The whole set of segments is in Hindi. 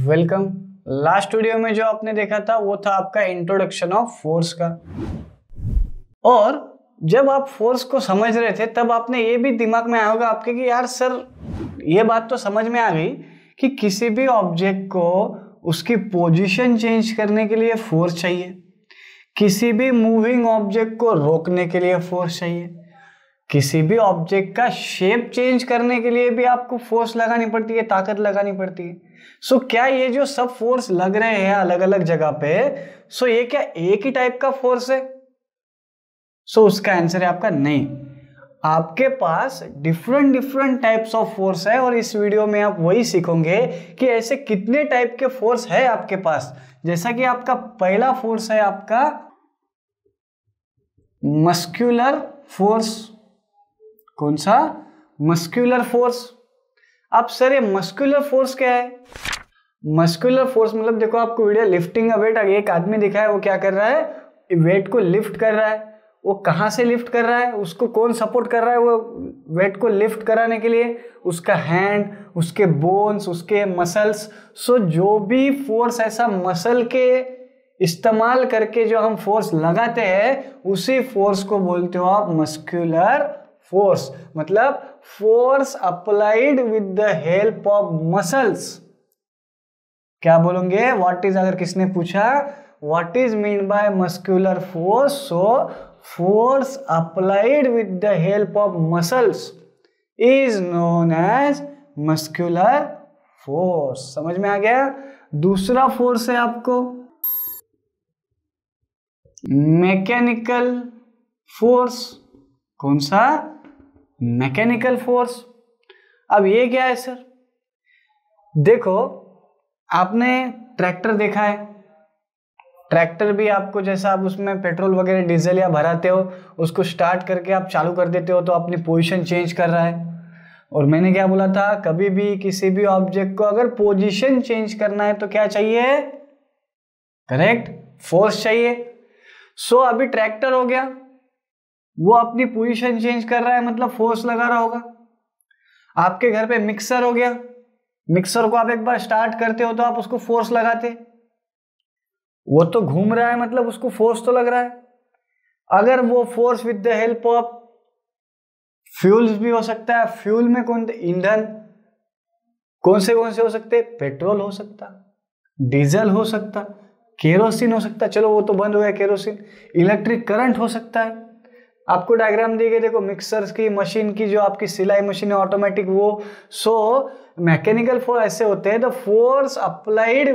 वेलकम। लास्ट वीडियो में जो आपने देखा था वो था आपका इंट्रोडक्शन ऑफ फोर्स का। और जब आप फोर्स को समझ रहे थे तब आपने ये भी दिमाग में आया होगा आपके कि यार सर ये बात तो समझ में आ गई कि किसी भी ऑब्जेक्ट को उसकी पोजीशन चेंज करने के लिए फोर्स चाहिए, किसी भी मूविंग ऑब्जेक्ट को रोकने के लिए फोर्स चाहिए, किसी भी ऑब्जेक्ट का शेप चेंज करने के लिए भी आपको फोर्स लगानी पड़ती है, ताकत लगानी पड़ती है। सो क्या ये जो सब फोर्स लग रहे हैं अलग अलग जगह पे, सो ये क्या एक ही टाइप का फोर्स है? सो उसका आंसर है आपका नहीं। आपके पास डिफरेंट टाइप्स ऑफ फोर्स है और इस वीडियो में आप वही सीखोगे कि ऐसे कितने टाइप के फोर्स है आपके पास। जैसा कि आपका पहला फोर्स है आपका मस्कुलर फोर्स। कौन सा? Muscular force. अब सर ये मस्कुलर फोर्स क्या है? मस्कुलर फोर्स मतलब देखो आपको वीडियो लिफ्टिंग अ वेट, एक आदमी दिखा है वो क्या कर रहा है, वेट को लिफ्ट कर रहा है। वो कहां से लिफ्ट कर रहा है, उसको कौन सपोर्ट कर रहा है वो वेट को लिफ्ट कराने के लिए? उसका हैंड, उसके बोन्स, उसके मसल्स। सो जो भी फोर्स ऐसा मसल के इस्तेमाल करके जो हम फोर्स लगाते हैं उसी फोर्स को बोलते हो आप मस्कुलर फोर्स। मतलब force applied with the help of muscles. क्या बोलोगे? व्हाट इज, अगर किसने पूछा what is mean by muscular force, so force applied with the help of muscles is known as muscular force. समझ में आ गया? दूसरा फोर्स है आपको मैकेनिकल फोर्स। कौन सा? Mechanical force. अब ये क्या है सर? देखो आपने ट्रैक्टर देखा है, ट्रैक्टर भी आपको जैसा आप उसमें पेट्रोल वगैरह डीजल या भराते हो, उसको स्टार्ट करके आप चालू कर देते हो तो अपनी पोजीशन चेंज कर रहा है। और मैंने क्या बोला था, कभी भी किसी भी ऑब्जेक्ट को अगर पोजीशन चेंज करना है तो क्या चाहिए? करेक्ट, फोर्स चाहिए। सो अभी ट्रैक्टर हो गया, वो अपनी पोजीशन चेंज कर रहा है मतलब फोर्स लगा रहा होगा। आपके घर पे मिक्सर हो गया, मिक्सर को आप एक बार स्टार्ट करते हो तो आप उसको फोर्स लगाते, वो तो घूम रहा है मतलब उसको फोर्स तो लग रहा है। अगर वो force with the help of fuels भी हो सकता है। फ्यूल में कौन? ईंधन कौन से हो सकते? पेट्रोल हो सकता, डीजल हो सकता, केरोसिन हो सकता। चलो वो तो बंद हो गया केरोसिन। इलेक्ट्रिक करंट हो सकता है। आपको डायग्राम दी गई देखो मिक्सर की मशीन की, जो आपकी सिलाई मशीन है ऑटोमेटिक वो। सो मैकेनिकल फोर्स ऐसे होते हैं the force applied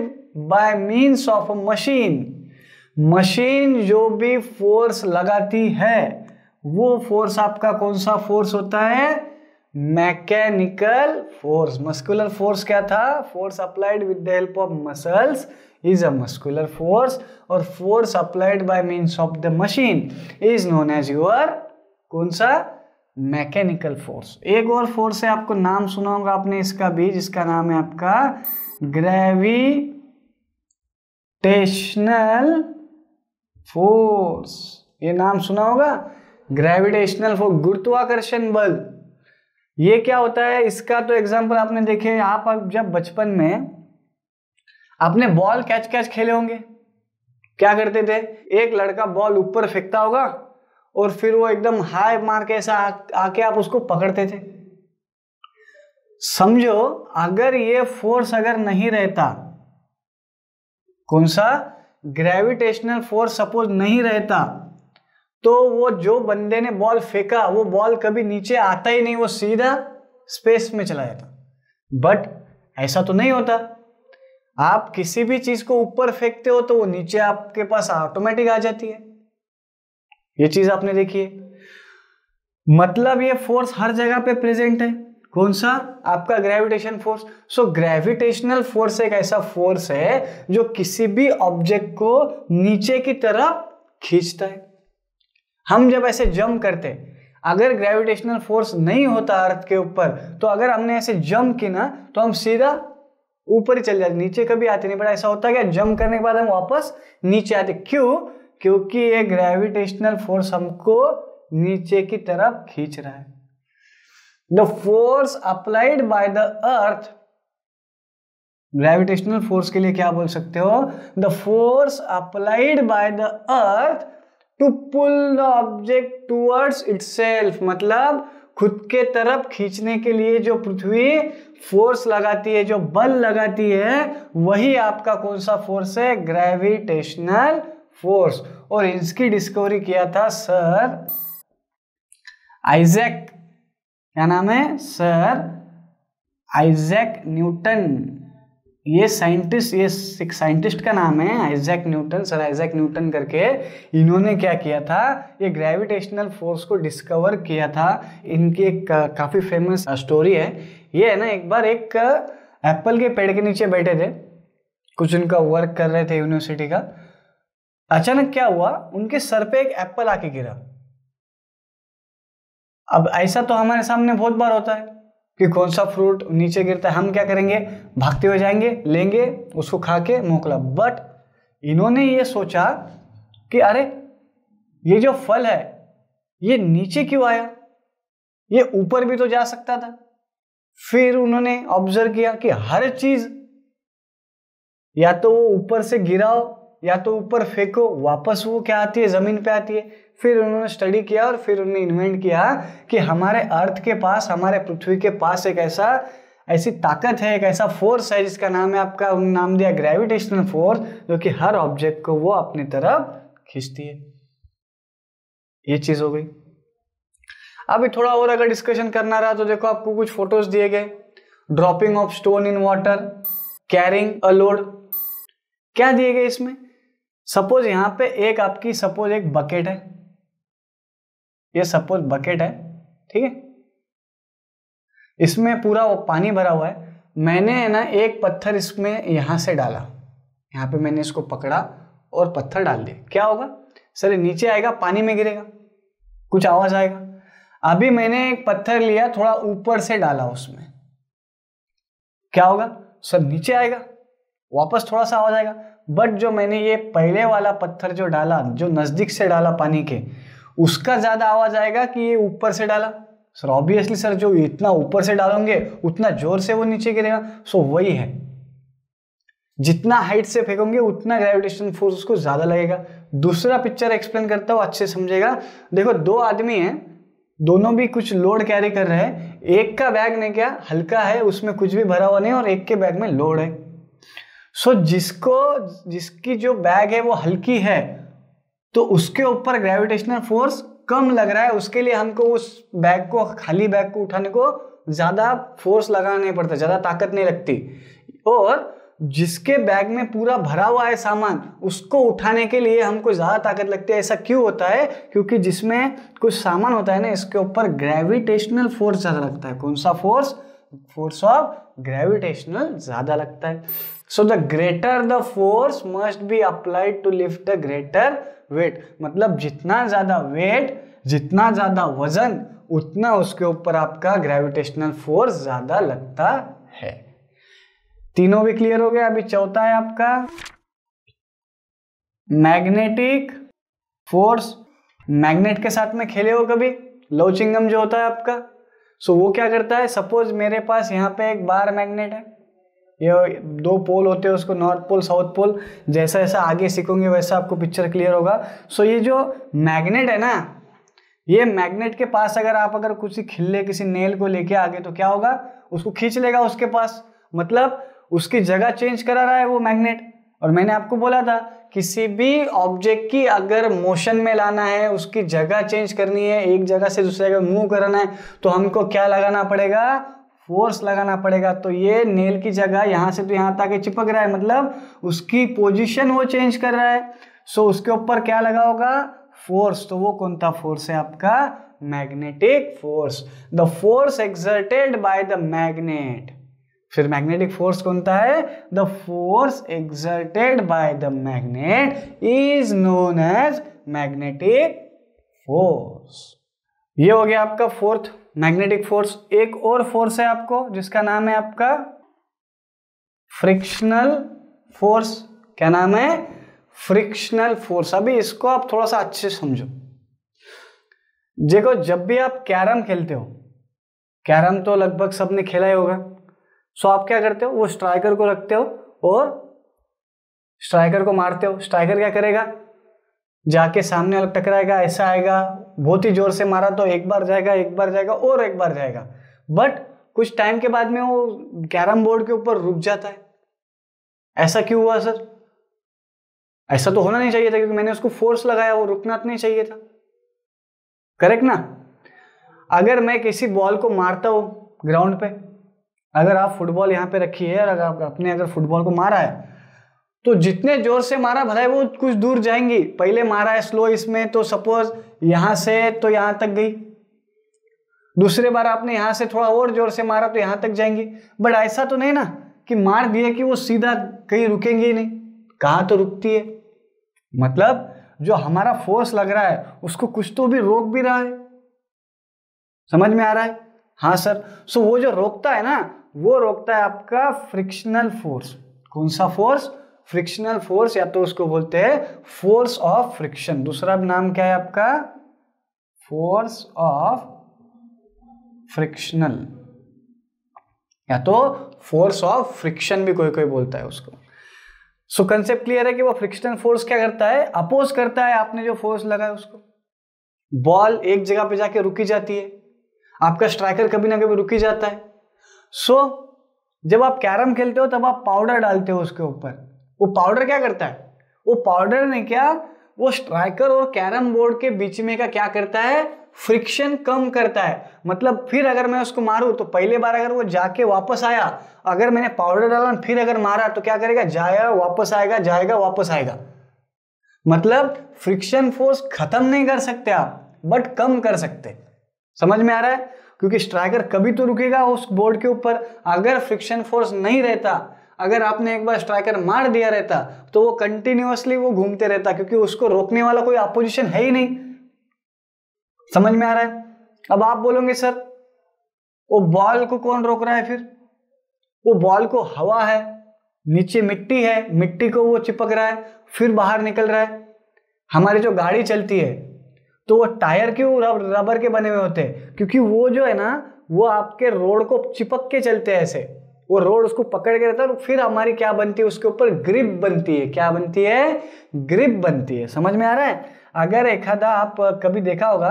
by means of a machine. Machine जो भी फोर्स लगाती है वो फोर्स आपका कौन सा फोर्स होता है? Mechanical force. मस्कुलर फोर्स क्या था? Force applied with the help of muscles is a muscular force, और force applied by means of the machine is known as your कौन सा? Mechanical force. एक और फोर्स है, आपको नाम सुना होगा आपने इसका भी, जिसका नाम है आपका ग्रेविटेशनल फोर्स। ये नाम सुना होगा, ग्रेविटेशनल फोर्स, गुरुत्वाकर्षण बल। ये क्या होता है? इसका तो एग्जांपल आपने देखे, आप जब बचपन में आपने बॉल कैच खेले होंगे। क्या करते थे? एक लड़का बॉल ऊपर फेंकता होगा और फिर वो एकदम हाई मार के ऐसा आके आप उसको पकड़ते थे। समझो अगर ये फोर्स अगर नहीं रहता, कौन सा? ग्रेविटेशनल फोर्स सपोज नहीं रहता, तो वो जो बंदे ने बॉल फेंका वो बॉल कभी नीचे आता ही नहीं, वो सीधा स्पेस में चला जाता। बट ऐसा तो नहीं होता। आप किसी भी चीज को ऊपर फेंकते हो तो वो नीचे आपके पास ऑटोमेटिक आ जाती है। ये चीज आपने देखी है। मतलब ये फोर्स हर जगह पे प्रेजेंट है। कौन सा? आपका gravitation force. So gravitational force एक ऐसा फोर्स है जो किसी भी ऑब्जेक्ट को नीचे की तरफ खींचता है। हम जब ऐसे जंप करते, अगर ग्रेविटेशनल फोर्स नहीं होता अर्थ के ऊपर, तो अगर हमने ऐसे जंप की ना तो हम सीधा ऊपर ही चल जाते, नीचे कभी आते नहीं। बट ऐसा होता है कि जंप करने के बाद हम वापस नीचे आते। क्यों? क्योंकि ये ग्रेविटेशनल फोर्स हमको नीचे की तरफ खींच रहा है। The force applied by the earth gravitational force के लिए क्या बोल सकते हो? The force applied by the earth to pull the object towards itself, मतलब खुद के तरफ खींचने के लिए जो पृथ्वी फोर्स लगाती है, जो बल लगाती है, वही आपका कौन सा फोर्स है? Gravitational force. और इसकी डिस्कवरी किया था सर आइजैक, क्या नाम है? Sir Isaac Newton. ये साइंटिस्ट, ये एक साइंटिस्ट का नाम है Isaac Newton, sir Isaac Newton करके। इन्होंने क्या किया था? ये ग्रेविटेशनल फोर्स को डिस्कवर किया था। इनकी एक काफ़ी फेमस स्टोरी है। ये है ना, एक बार एक एप्पल के पेड़ के नीचे बैठे थे, कुछ उनका वर्क कर रहे थे यूनिवर्सिटी का। अचानक क्या हुआ, उनके सर पे एक एप्पल आके गिरा। अब ऐसा तो हमारे सामने बहुत बार होता है कि कौन सा फ्रूट नीचे गिरता है, हम क्या करेंगे? भागते हुए जाएंगे, लेंगे, उसको खा के मोकला। बट इन्होंने ये सोचा कि अरे ये जो फल है ये नीचे क्यों आया, ये ऊपर भी तो जा सकता था। फिर उन्होंने ऑब्जर्व किया कि हर चीज या तो वो ऊपर से गिराओ या तो ऊपर फेंको, वापस वो क्या आती है? जमीन पे आती है। फिर उन्होंने स्टडी किया और फिर उन्होंने इन्वेंट किया कि हमारे अर्थ के पास, हमारे पृथ्वी के पास एक ऐसी ताकत है, एक ऐसा फोर्स है जिसका नाम है आपका, नाम दिया ग्रेविटेशनल फोर्स, जो कि हर ऑब्जेक्ट को वो अपनी तरफ खींचती है। ये चीज हो गई। अभी थोड़ा और अगर डिस्कशन करना रहा तो देखो आपको कुछ फोटोज दिए गए। Dropping of stone in water, carrying a load. क्या दिए गए इसमें? सपोज यहां पे एक आपकी सपोज एक बकेट है, ये सपोज बकेट है, ठीक है, इसमें पूरा वो पानी भरा हुआ है। मैंने है ना एक पत्थर इसमें यहां से डाला, यहां पे मैंने इसको पकड़ा और पत्थर डाल दिया। क्या होगा सर? नीचे आएगा, पानी में गिरेगा, कुछ आवाज आएगा। अभी मैंने एक पत्थर लिया, थोड़ा ऊपर से डाला उसमें, क्या होगा सर? नीचे आएगा, वापस थोड़ा सा आवाज आएगा। बट जो मैंने ये पहले वाला पत्थर जो डाला, जो नजदीक से डाला पानी के, उसका ज्यादा आवाज आएगा कि ये ऊपर से डाला? सर ऑब्वियसली सर, जो इतना ऊपर से डालोगे उतना जोर से वो नीचे गिरेगा। सो वही है, जितना हाइट से फेंकोगे उतना ग्रेविटेशन फोर्स उसको ज्यादा लगेगा। दूसरा पिक्चर एक्सप्लेन करता हूं, अच्छे समझेगा। देखो दो आदमी हैं, दोनों भी कुछ लोड कैरी कर रहे हैं। एक का बैग ने क्या हल्का है, उसमें कुछ भी भरा हुआ नहीं, और एक के बैग में लोड है। सो जिसकी जो बैग है वो हल्की है, तो उसके ऊपर ग्रेविटेशनल फोर्स कम लग रहा है, उसके लिए हमको उस बैग को, खाली बैग को उठाने को ज्यादा फोर्स लगाना नहीं पड़ता, ज्यादा ताकत नहीं लगती। और जिसके बैग में पूरा भरा हुआ है सामान, उसको उठाने के लिए हमको ज्यादा ताकत लगती है। ऐसा क्यों होता है? क्योंकि जिसमें कुछ सामान होता है ना, इसके ऊपर ग्रेविटेशनल फोर्स ज्यादा लगता है। कौन सा फोर्स? फोर्स ऑफ ग्रेविटेशनल ज्यादा लगता है। So the greater the force must be applied to lift the greater weight, मतलब जितना ज्यादा वेट, जितना ज्यादा वजन, उतना उसके ऊपर आपका ग्रेविटेशनल फोर्स ज्यादा लगता है। तीनों भी क्लियर हो गया। अभी चौथा है आपका मैग्नेटिक फोर्स। मैग्नेट के साथ में खेले हो कभी? लौचिंगम जो होता है आपका, सो वो क्या करता है? सपोज मेरे पास यहाँ पे एक बार मैग्नेट है, ये दो पोल होते हैं उसको, नॉर्थ पोल साउथ पोल। जैसा जैसा आगे सीखोगे वैसा आपको पिक्चर क्लियर होगा। सो ये जो मैग्नेट है ना, ये मैग्नेट के पास अगर किसी खिल्ले, किसी नेल को लेके आगे तो क्या होगा? उसको खींच लेगा उसके पास, मतलब उसकी जगह चेंज करा रहा है वो मैग्नेट। और मैंने आपको बोला था किसी भी ऑब्जेक्ट की अगर मोशन में लाना है, उसकी जगह चेंज करनी है, एक जगह से दूसरी जगह मूव कराना है, तो हमको क्या लगाना पड़ेगा? फोर्स लगाना पड़ेगा। तो ये नेल की जगह यहां से तो यहां तक चिपक रहा है, मतलब उसकी पोजीशन वो चेंज कर रहा है। सो उसके ऊपर क्या लगा होगा? फोर्स। तो वो कौन सा फोर्स है आपका? Magnetic force. The force exerted by the magnet. फिर मैग्नेटिक फोर्स कौन सा है? The force exerted by the magnet is known as magnetic force. ये हो गया आपका फोर्थ, मैग्नेटिक फोर्स। एक और फोर्स है आपको जिसका नाम है आपका फ्रिक्शनल फोर्स। क्या नाम है? Frictional force. अभी इसको आप थोड़ा सा अच्छे से समझो। देखो जब भी आप कैरम खेलते हो, कैरम तो लगभग सबने खेला ही होगा। सो आप क्या करते हो, वो स्ट्राइकर को रखते हो और स्ट्राइकर को मारते हो। स्ट्राइकर क्या करेगा, जाके सामने वाला टकराएगा, ऐसा आएगा, बहुत ही जोर से मारा तो एक बार जाएगा, एक बार जाएगा और एक बार जाएगा, बट कुछ टाइम के बाद में वो कैरम बोर्ड के ऊपर रुक जाता है। ऐसा क्यों हुआ सर? ऐसा तो होना नहीं चाहिए था, क्योंकि मैंने उसको फोर्स लगाया, वो रुकना तो नहीं चाहिए था, करेक्ट ना। अगर मैं किसी बॉल को मारता हूं ग्राउंड पे, अगर आप फुटबॉल यहाँ पे रखी है और अगर आपने अगर फुटबॉल को मारा है तो जितने जोर से मारा भला वो कुछ दूर जाएंगी। पहले मारा है स्लो इसमें तो सपोज यहां से तो यहां तक गई, दूसरे बार आपने यहां से थोड़ा और जोर से मारा तो यहां तक जाएंगी, बट ऐसा तो नहीं ना कि मार दिया कि वो सीधा कहीं रुकेंगे ही नहीं, कहां तो रुकती है। मतलब जो हमारा फोर्स लग रहा है उसको कुछ तो भी रोक भी रहा है, समझ में आ रहा है? हाँ सर। सो वो जो रोकता है ना, वो रोकता है आपका फ्रिक्शनल फोर्स। कौन सा फोर्स? फ्रिक्शनल फोर्स, या तो उसको बोलते हैं फोर्स ऑफ फ्रिक्शन। दूसरा नाम क्या है आपका? फोर्स ऑफ फ्रिक्शनल, या तो फोर्स ऑफ फ्रिक्शन भी कोई कोई बोलता है उसको। सो कंसेप्ट क्लियर है कि वो फ्रिक्शनल फोर्स क्या करता है? अपोज करता है आपने जो फोर्स लगाया उसको। बॉल एक जगह पे जाके रुकी जाती है, आपका स्ट्राइकर कभी ना कभी रुकी जाता है। सो जब आप कैरम खेलते हो तब आप पाउडर डालते हो उसके ऊपर। वो पाउडर क्या करता है? वो पाउडर ने क्या, वो स्ट्राइकर और कैरम बोर्ड के बीच में का क्या करता है? फ्रिक्शन कम करता है। मतलब फिर अगर मैं उसको मारूं तो पहले बार अगर वो जाके वापस आया, अगर मैंने पाउडर डाला फिर अगर मारा तो क्या करेगा? जाएगा वापस आएगा, जाएगा वापस आएगा। मतलब फ्रिक्शन फोर्स खत्म नहीं कर सकते आप, बट कम कर सकते। समझ में आ रहा है? क्योंकि स्ट्राइकर कभी तो रुकेगा उस बोर्ड के ऊपर। अगर फ्रिक्शन फोर्स नहीं रहता, अगर आपने एक बार स्ट्राइकर मार दिया रहता तो वो कंटिन्यूअसली वो घूमते रहता, क्योंकि उसको रोकने वाला कोई अपोजिशन है ही नहीं। समझ में आ रहा है? अब आप बोलोगे सर वो बॉल को कौन रोक रहा है? फिर वो बॉल को हवा है, नीचे मिट्टी है, मिट्टी को वो चिपक रहा है, फिर बाहर निकल रहा है। हमारी जो गाड़ी चलती है तो वो टायर क्यों रबर के बने हुए होते हैं? क्योंकि वो जो है ना, वो आपके रोड को चिपक के चलते हैं ऐसे, वो रोड उसको पकड़ के रहता है, फिर हमारी क्या बनती है? उसके ऊपर ग्रिप बनती है। क्या बनती है? ग्रिप बनती है। समझ में आ रहा है? अगर एक आधा आप कभी देखा होगा,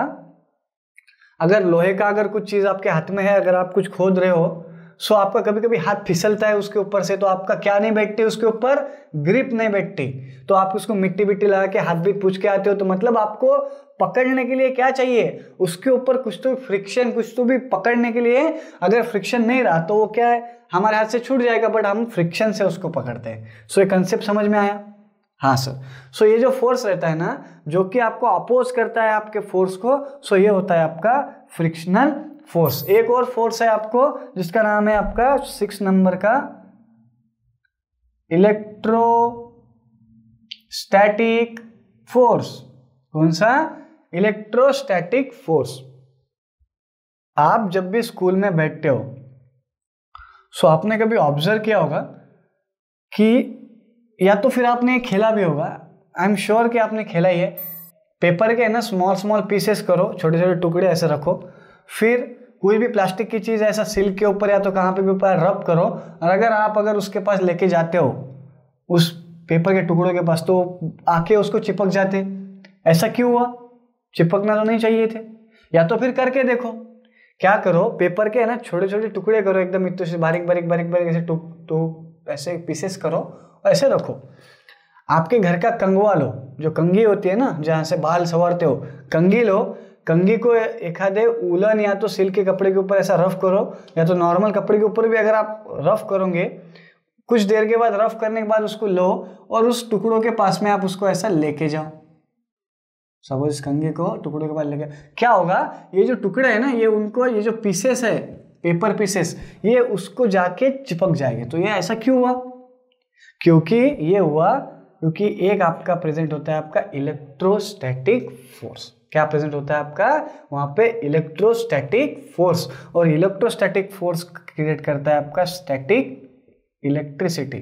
अगर लोहे का अगर कुछ चीज आपके हाथ में है, अगर आप कुछ खोद रहे हो, सो आपका कभी कभी हाथ फिसलता है उसके ऊपर से, तो आपका क्या नहीं बैठती उसके ऊपर? ग्रिप नहीं बैठती। तो आप उसको मिट्टी बिट्टी लगा के हाथ भी पूछ के आते हो, तो मतलब आपको पकड़ने के लिए क्या चाहिए? उसके ऊपर कुछ तो फ्रिक्शन, कुछ तो भी पकड़ने के लिए। अगर फ्रिक्शन नहीं रहा तो वो क्या है? हमारे हाथ से छूट जाएगा, बट हम फ्रिक्शन से उसको पकड़ते हैं। सो ये कंसेप्ट समझ में आया? हाँ सर। सो ये जो फोर्स रहता है ना, जो कि आपको अपोज करता है आपके फोर्स को, सो ये होता है आपका फ्रिक्शनल फोर्स। एक और फोर्स है आपको जिसका नाम है आपका 6 नंबर का इलेक्ट्रोस्टैटिक फोर्स। कौन सा? Electrostatic force. आप जब भी स्कूल में बैठते हो, सो आपने कभी ऑब्जर्व किया होगा कि, या तो फिर आपने खेला भी होगा, आई एम श्योर कि आपने खेला ही है, पेपर के ना स्मॉल स्मॉल पीसेस करो, छोटे छोटे टुकड़े ऐसे रखो, फिर कोई भी प्लास्टिक की चीज ऐसा सिल्क के ऊपर या तो कहाँ पे भी ऊपर रब करो, और अगर उसके पास लेके जाते हो उस पेपर के टुकड़ों के पास, तो आके उसको चिपक जाते। ऐसा क्यों हुआ? चिपकना तो नहीं चाहिए थे। या तो फिर करके देखो, क्या करो, पेपर के है ना छोटे छोटे टुकड़े करो, एकदम इतने से बारीक बारीक बारीक बारीक ऐसे ऐसे पीसेस करो, ऐसे रखो। आपके घर का कंगवा लो, जो कंघी होती है ना जहाँ से बाल संवारते हो, कंघी लो, कंघी को एक आधे उलन या तो सिल्क के कपड़े के ऊपर ऐसा रफ करो, या तो नॉर्मल कपड़े के ऊपर भी अगर आप रफ करोगे, कुछ देर के बाद रफ करने के बाद उसको लो और उस टुकड़ों के पास में आप उसको ऐसा लेके जाओ। सपोज इस कंघी को टुकड़ों के पास लेके, क्या होगा? ये जो टुकड़े है ना, ये उनको, ये जो पीसेस है, पेपर पीसेस, ये उसको जाके चिपक जाएंगे। तो ये ऐसा क्यों हुआ? क्योंकि ये हुआ क्योंकि एक आपका प्रेजेंट होता है आपका इलेक्ट्रोस्टैटिक फोर्स। क्या प्रेजेंट होता है आपका वहां पे? Electrostatic force. और इलेक्ट्रोस्टैटिक फोर्स क्रिएट करता है आपका स्टैटिक इलेक्ट्रिसिटी।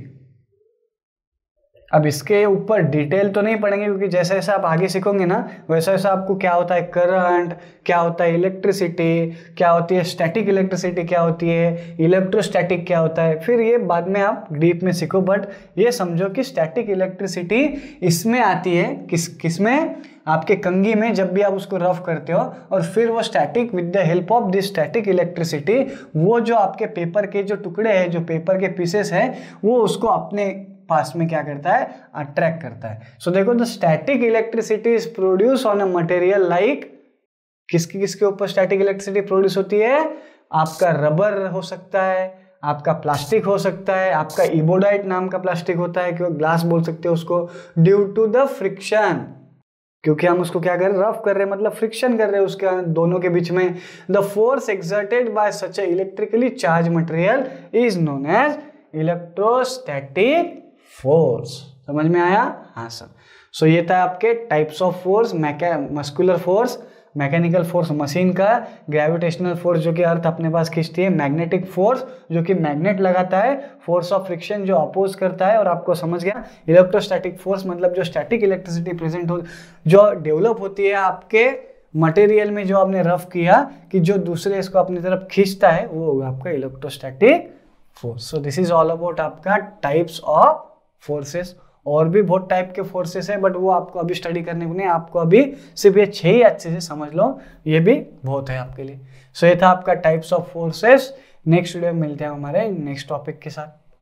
अब इसके ऊपर डिटेल तो नहीं पढ़ेंगे क्योंकि जैसे जैसे आप आगे सीखोगे ना वैसा वैसा आपको क्या होता है करंट, क्या होता है इलेक्ट्रिसिटी, क्या होती है स्टैटिक इलेक्ट्रिसिटी, क्या होती है इलेक्ट्रोस्टैटिक, क्या होता है, फिर ये बाद में आप डीप में सीखो। बट ये समझो कि स्टैटिक इलेक्ट्रिसिटी इसमें आती है, किस में, आपके कंघी में, जब भी आप उसको रफ करते हो और फिर वो static with the help of this static electricity वो जो आपके पेपर के जो टुकड़े हैं, जो पेपर के पीसेस हैं, वो उसको अपने पास में क्या करता है, अट्रैक्ट करता है। सो देखो the static electricity is produce on a material like, किसके ऊपर स्टैटिक इलेक्ट्रिसिटी प्रोड्यूस होती है, आपका रबर हो सकता है, आपका प्लास्टिक हो सकता है, आपका इबोडाइट नाम का प्लास्टिक होता है, क्योंकि ग्लास बोल सकते हो उसको, ड्यू टू द फ्रिक्शन, क्योंकि हम उसको क्या कर रहे हैं, रफ कर रहे हैं, मतलब फ्रिक्शन कर रहे हैं उसके दोनों के बीच में। The force exerted by such a electrically charge material is known as electrostatic force. समझ में आया? हाँ सर। सो ये था आपके types of force, muscular force, mechanical force machine का, ग्रेविटेशनल फोर्स जो कि अर्थ अपने पास खींचती है, मैग्नेटिक फोर्स जो कि मैग्नेट लगाता है, फोर्स ऑफ फ्रिक्शन जो अपोज करता है, और आपको समझ गया इलेक्ट्रोस्टैटिक फोर्स मतलब जो स्टैटिक इलेक्ट्रिसिटी प्रेजेंट हो, जो डेवलप होती है आपके मटेरियल में, जो आपने रफ किया कि जो दूसरे इसको अपनी तरफ खींचता है, वो होगा आपका electrostatic force. So this is all about आपका टाइप्स ऑफ फोर्सेस। और भी बहुत टाइप के फोर्सेस है बट वो आपको अभी स्टडी करने को नहीं, आपको अभी सिर्फ ये 6 ही अच्छे से समझ लो, ये भी बहुत है आपके लिए। सो ये था आपका types of forces. Next video में मिलते हैं हमारे नेक्स्ट टॉपिक के साथ।